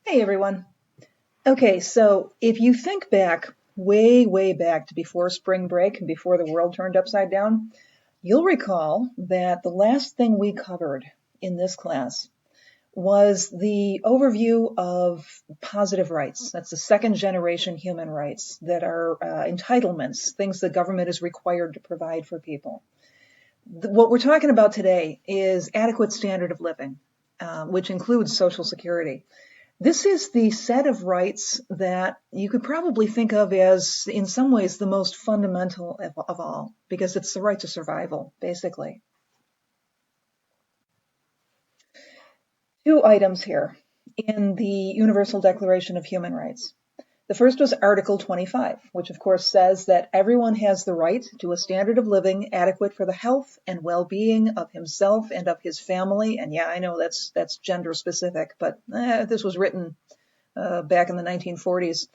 Hey everyone. Okay, so if you think back, way, way back to before spring break and before the world turned upside down, you'll recall that the last thing we covered in this class was the overview of positive rights. That's the second generation human rights that are entitlements, things the government is required to provide for people. What we're talking about today is adequate standard of living, which includes Social Security. This is the set of rights that you could probably think of as, in some ways, the most fundamental of all, because it's the right to survival, basically. Two items here in the Universal Declaration of Human Rights. The first was Article 25, which of course says that everyone has the right to a standard of living adequate for the health and well-being of himself and of his family. And yeah, I know that's gender specific, but this was written back in the 1940s.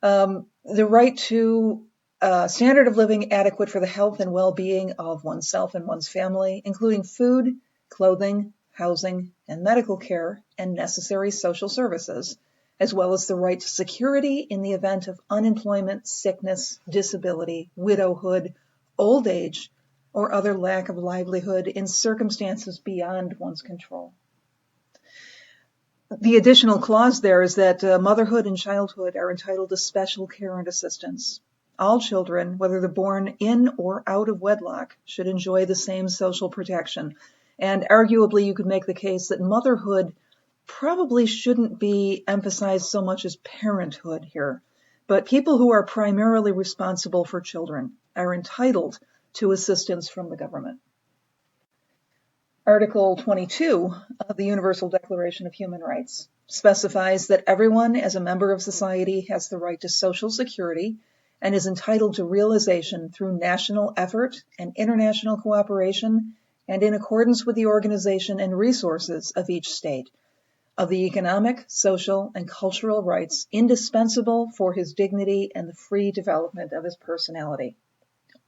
The right to a standard of living adequate for the health and well-being of oneself and one's family, including food, clothing, housing, and medical care, and necessary social services, as well as the right to security in the event of unemployment, sickness, disability, widowhood, old age, or other lack of livelihood in circumstances beyond one's control. The additional clause there is that motherhood and childhood are entitled to special care and assistance. All children, whether they're born in or out of wedlock, should enjoy the same social protection. And arguably, you could make the case that motherhood probably shouldn't be emphasized so much as parenthood here. But people who are primarily responsible for children are entitled to assistance from the government. Article 22 of the Universal Declaration of Human Rights specifies that everyone as a member of society has the right to Social Security and is entitled to realization through national effort and international cooperation and in accordance with the organization and resources of each state, of the economic, social, and cultural rights indispensable for his dignity and the free development of his personality,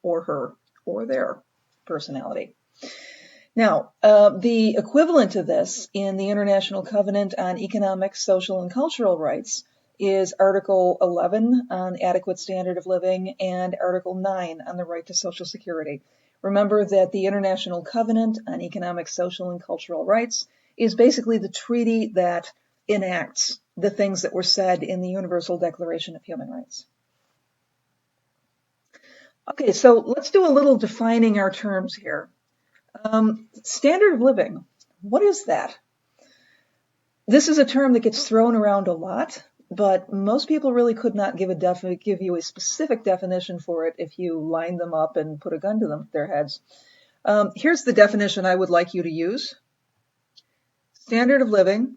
or her, or their personality. Now, the equivalent of this in the International Covenant on Economic, Social, and Cultural Rights is Article 11 on adequate standard of living and Article 9 on the right to Social Security. Remember that the International Covenant on Economic, Social, and Cultural Rights is basically the treaty that enacts the things that were said in the Universal Declaration of Human Rights. Okay, so let's do a little defining our terms here. Standard of living, what is that? This is a term that gets thrown around a lot, but most people really could not give you a specific definition for it if you lined them up and put a gun to their heads. Here's the definition I would like you to use. Standard of living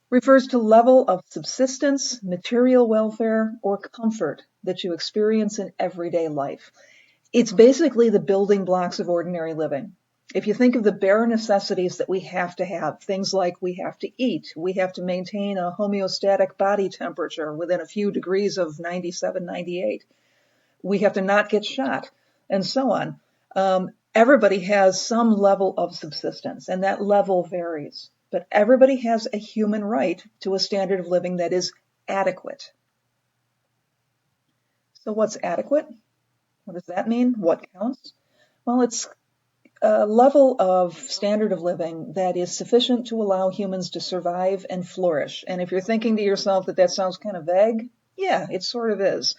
refers to level of subsistence, material welfare, or comfort that you experience in everyday life. It's basically the building blocks of ordinary living. If you think of the bare necessities that we have to have, things like we have to eat, we have to maintain a homeostatic body temperature within a few degrees of 97, 98, we have to not get shot, and so on. Everybody has some level of subsistence, and that level varies. But everybody has a human right to a standard of living that is adequate. So what's adequate? What does that mean? What counts? Well, it's a level of standard of living that is sufficient to allow humans to survive and flourish. And if you're thinking to yourself that sounds kind of vague, yeah, it sort of is.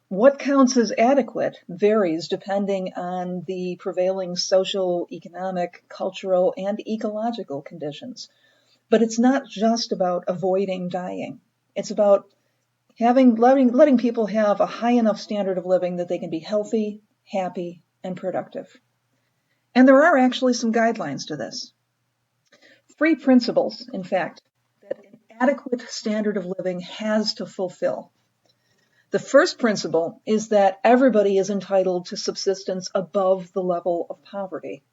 What counts as adequate varies depending on the prevailing social, economic, cultural, and ecological conditions. But it's not just about avoiding dying. It's about letting people have a high enough standard of living that they can be healthy, happy, and productive. And there are actually some guidelines to this. 3 principles, in fact, that an adequate standard of living has to fulfill. The first principle is that everybody is entitled to subsistence above the level of poverty.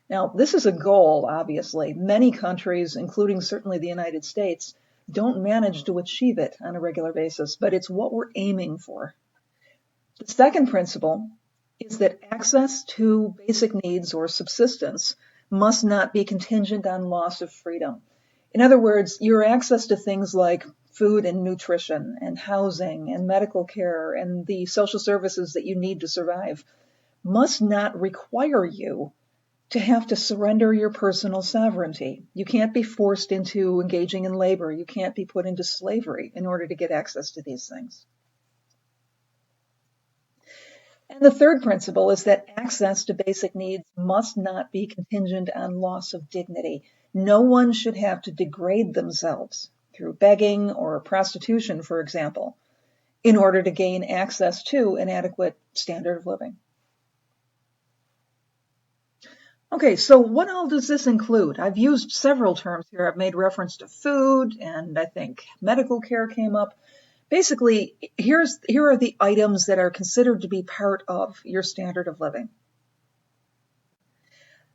Now, this is a goal, obviously. Many countries, including certainly the United States, don't manage to achieve it on a regular basis, but it's what we're aiming for. The second principle is that access to basic needs or subsistence must not be contingent on loss of freedom. In other words, your access to things like food and nutrition and housing and medical care and the social services that you need to survive must not require you to have to surrender your personal sovereignty. You can't be forced into engaging in labor. You can't be put into slavery in order to get access to these things. And the third principle is that access to basic needs must not be contingent on loss of dignity. No one should have to degrade themselves through begging or prostitution, for example, in order to gain access to an adequate standard of living. Okay, so what all does this include? I've used several terms here. I've made reference to food, and I think medical care came up. Basically, here are the items that are considered to be part of your standard of living.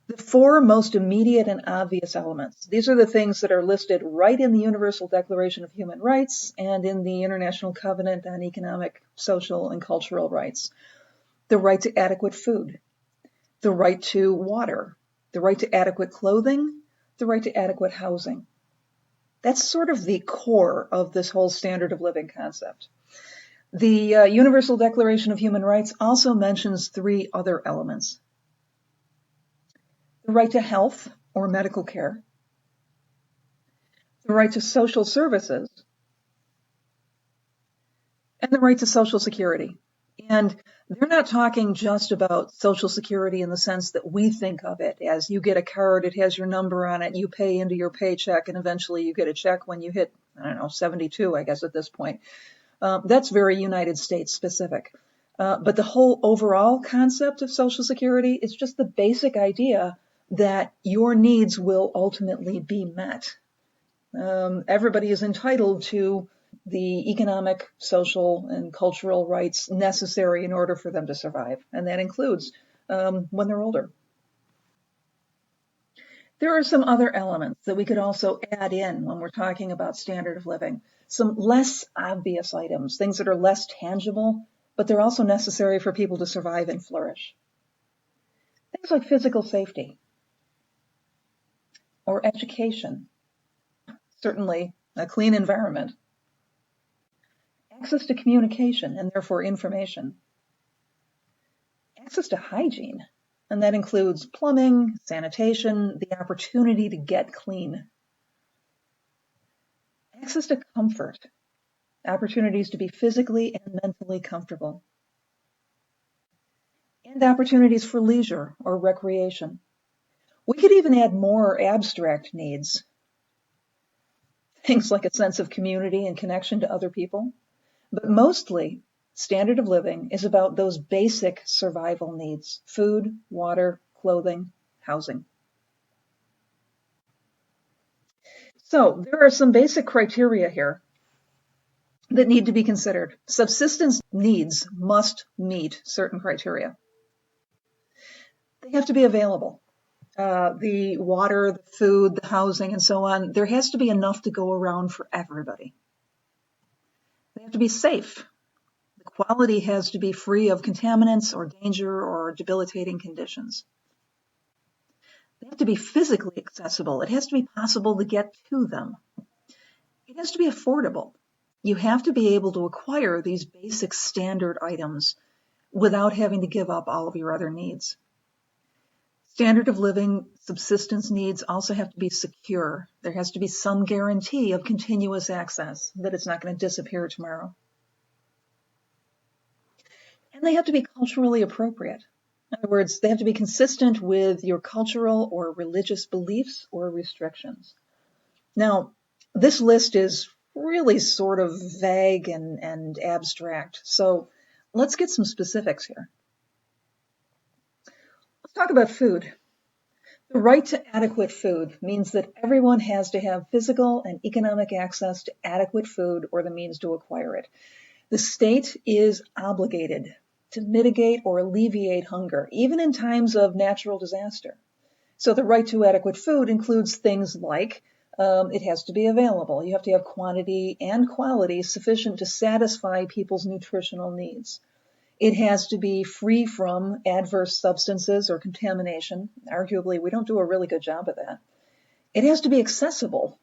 The four most immediate and obvious elements. These are the things that are listed right in the Universal Declaration of Human Rights and in the International Covenant on Economic, Social, and Cultural Rights. The right to adequate food, the right to water, the right to adequate clothing, the right to adequate housing. That's sort of the core of this whole standard of living concept. The Universal Declaration of Human Rights also mentions three other elements. The right to health or medical care, the right to social services, and the right to Social Security. And they're not talking just about Social Security in the sense that we think of it as you get a card, it has your number on it, you pay into your paycheck, and eventually you get a check when you hit, 72, I guess at this point. That's very United States specific. But the whole overall concept of Social Security is just the basic idea that your needs will ultimately be met. Everybody is entitled to the economic, social, and cultural rights necessary in order for them to survive, and that includes when they're older. There are some other elements that we could also add in when we're talking about standard of living. Some less obvious items, things that are less tangible, but they're also necessary for people to survive and flourish. Things like physical safety or education, certainly a clean environment, access to communication and therefore information, access to hygiene, and that includes plumbing, sanitation, the opportunity to get clean, access to comfort, opportunities to be physically and mentally comfortable, and opportunities for leisure or recreation. We could even add more abstract needs, things like a sense of community and connection to other people. But mostly, standard of living is about those basic survival needs: food, water, clothing, housing. So there are some basic criteria here that need to be considered. Subsistence needs must meet certain criteria. They have to be available. The water, the food, the housing, and so on, there has to be enough to go around for everybody. They have to be safe. The quality has to be free of contaminants or danger or debilitating conditions. They have to be physically accessible. It has to be possible to get to them. It has to be affordable. You have to be able to acquire these basic standard items without having to give up all of your other needs. Standard of living subsistence needs also have to be secure. There has to be some guarantee of continuous access, that it's not going to disappear tomorrow. And they have to be culturally appropriate. In other words, they have to be consistent with your cultural or religious beliefs or restrictions. Now, this list is really sort of vague and abstract, so let's get some specifics here. Let's talk about food. The right to adequate food means that everyone has to have physical and economic access to adequate food or the means to acquire it. The state is obligated to mitigate or alleviate hunger, even in times of natural disaster. So the right to adequate food includes things like it has to be available. You have to have quantity and quality sufficient to satisfy people's nutritional needs. It has to be free from adverse substances or contamination. Arguably, we don't do a really good job of that. It has to be accessible.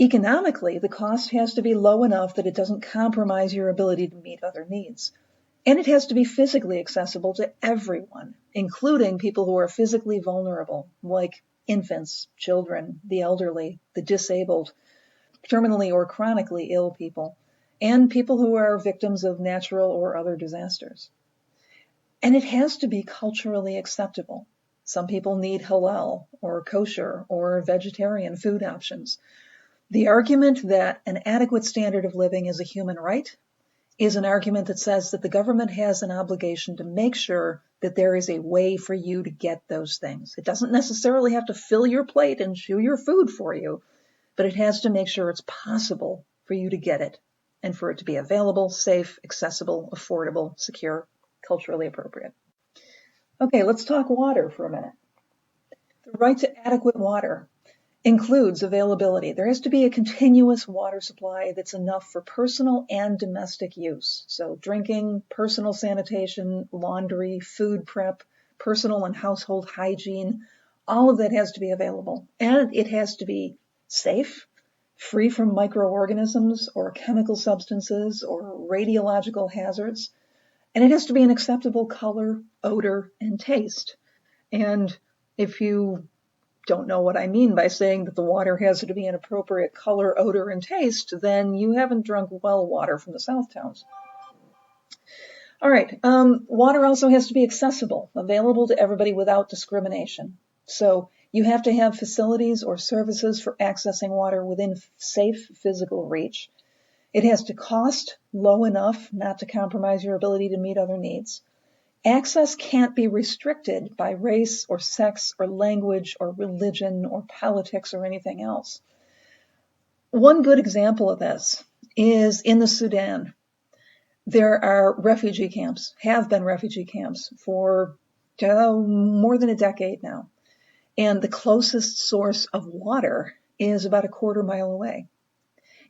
Economically, the cost has to be low enough that it doesn't compromise your ability to meet other needs. And it has to be physically accessible to everyone, including people who are physically vulnerable, like infants, children, the elderly, the disabled, terminally or chronically ill people, and people who are victims of natural or other disasters. And it has to be culturally acceptable. Some people need halal or kosher or vegetarian food options. The argument that an adequate standard of living is a human right is an argument that says that the government has an obligation to make sure that there is a way for you to get those things. It doesn't necessarily have to fill your plate and chew your food for you, but it has to make sure it's possible for you to get it and for it to be available, safe, accessible, affordable, secure, culturally appropriate. Okay, let's talk water for a minute. The right to adequate water includes availability. There has to be a continuous water supply that's enough for personal and domestic use. So drinking, personal sanitation, laundry, food prep, personal and household hygiene, all of that has to be available. And it has to be safe, free from microorganisms or chemical substances or radiological hazards. And it has to be an acceptable color, odor, and taste. And if you don't know what I mean by saying that the water has to be an appropriate color, odor, and taste, then you haven't drunk well water from the South Towns. All right, water also has to be accessible, available to everybody without discrimination. So you have to have facilities or services for accessing water within safe physical reach. It has to cost low enough not to compromise your ability to meet other needs. Access can't be restricted by race or sex or language or religion or politics or anything else. One good example of this is in the Sudan. There are refugee camps, have been refugee camps for more than a decade now. And the closest source of water is about a quarter mile away.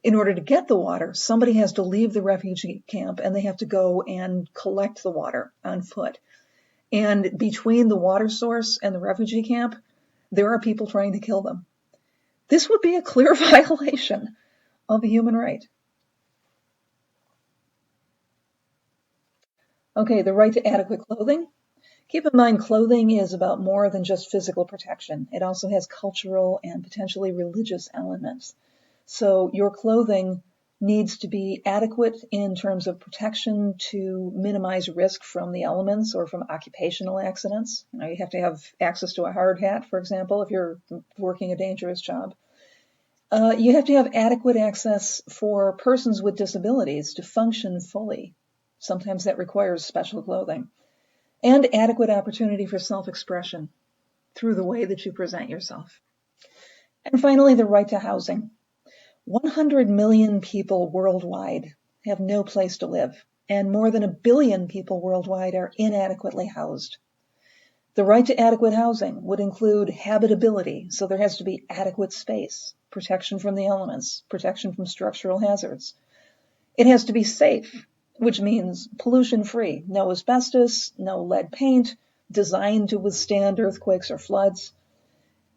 In order to get the water, somebody has to leave the refugee camp and they have to go and collect the water on foot. And between the water source and the refugee camp, there are people trying to kill them. This would be a clear violation of a human right. Okay, the right to adequate clothing. Keep in mind, clothing is about more than just physical protection. It also has cultural and potentially religious elements. So your clothing needs to be adequate in terms of protection to minimize risk from the elements or from occupational accidents. You have to have access to a hard hat, for example, if you're working a dangerous job. You have to have adequate access for persons with disabilities to function fully. Sometimes that requires special clothing. And adequate opportunity for self-expression through the way that you present yourself. And finally, the right to housing. 100 million people worldwide have no place to live, and more than 1 billion people worldwide are inadequately housed. The right to adequate housing would include habitability, so there has to be adequate space, protection from the elements, protection from structural hazards. It has to be safe, which means pollution-free, no asbestos, no lead paint, designed to withstand earthquakes or floods.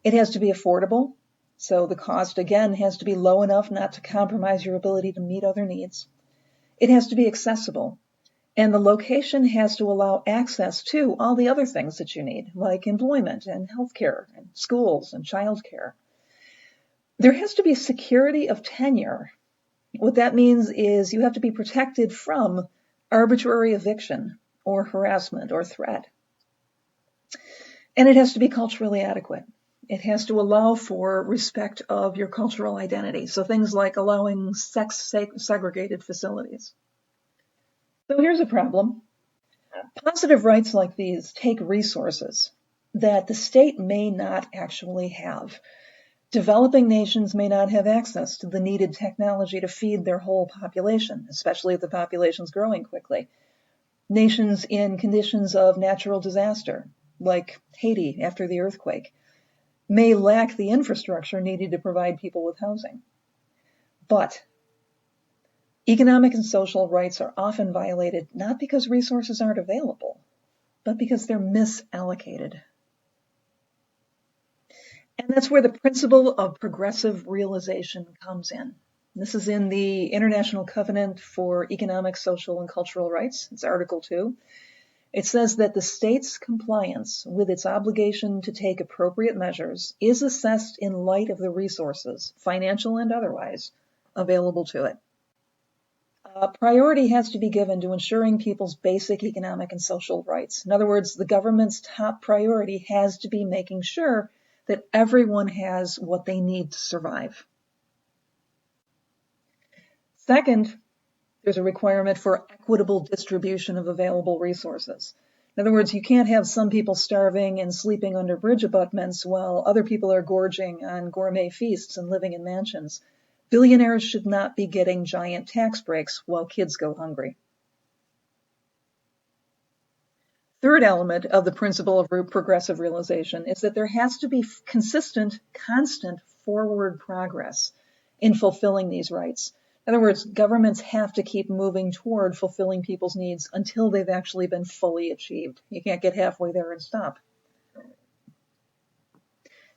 It has to be affordable. So the cost, again, has to be low enough not to compromise your ability to meet other needs. It has to be accessible. And the location has to allow access to all the other things that you need, like employment and healthcare and schools and childcare. There has to be security of tenure. What that means is you have to be protected from arbitrary eviction or harassment or threat. And it has to be culturally adequate. It has to allow for respect of your cultural identity. So things like allowing sex-segregated facilities. So here's a problem. Positive rights like these take resources that the state may not actually have. Developing nations may not have access to the needed technology to feed their whole population, especially if the population's growing quickly. Nations in conditions of natural disaster, like Haiti after the earthquake, may lack the infrastructure needed to provide people with housing. But economic and social rights are often violated not because resources aren't available, but because they're misallocated. And that's where the principle of progressive realization comes in. This is in the International Covenant for Economic, Social, and Cultural Rights. It's Article 2. It says that the state's compliance with its obligation to take appropriate measures is assessed in light of the resources, financial and otherwise, available to it. Priority has to be given to ensuring people's basic economic and social rights. In other words, the government's top priority has to be making sure that everyone has what they need to survive. Second, there's a requirement for equitable distribution of available resources. In other words, you can't have some people starving and sleeping under bridge abutments while other people are gorging on gourmet feasts and living in mansions. Billionaires should not be getting giant tax breaks while kids go hungry. Third element of the principle of progressive realization is that there has to be consistent, constant forward progress in fulfilling these rights. In other words, governments have to keep moving toward fulfilling people's needs until they've actually been fully achieved. You can't get halfway there and stop.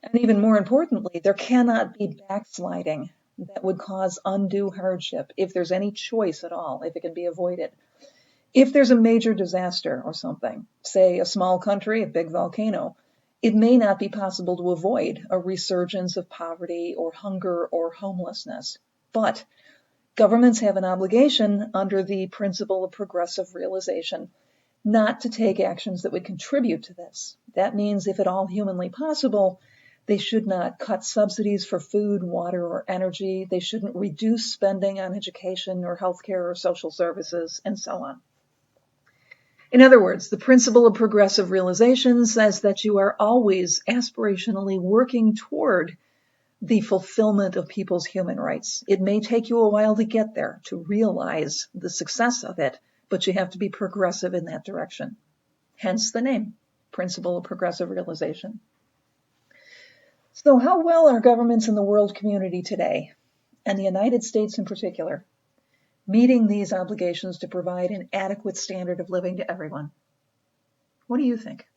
And even more importantly, there cannot be backsliding that would cause undue hardship if there's any choice at all, if it can be avoided. If there's a major disaster or something, say a small country, a big volcano, it may not be possible to avoid a resurgence of poverty or hunger or homelessness. But governments have an obligation under the principle of progressive realization not to take actions that would contribute to this. That means, if at all humanly possible, they should not cut subsidies for food, water, or energy. They shouldn't reduce spending on education or healthcare or social services, and so on. In other words, the principle of progressive realization says that you are always aspirationally working toward the fulfillment of people's human rights. It may take you a while to get there, to realize the success of it, but you have to be progressive in that direction. Hence the name, principle of progressive realization. So how well are governments in the world community today, and the United States in particular, meeting these obligations to provide an adequate standard of living to everyone? What do you think?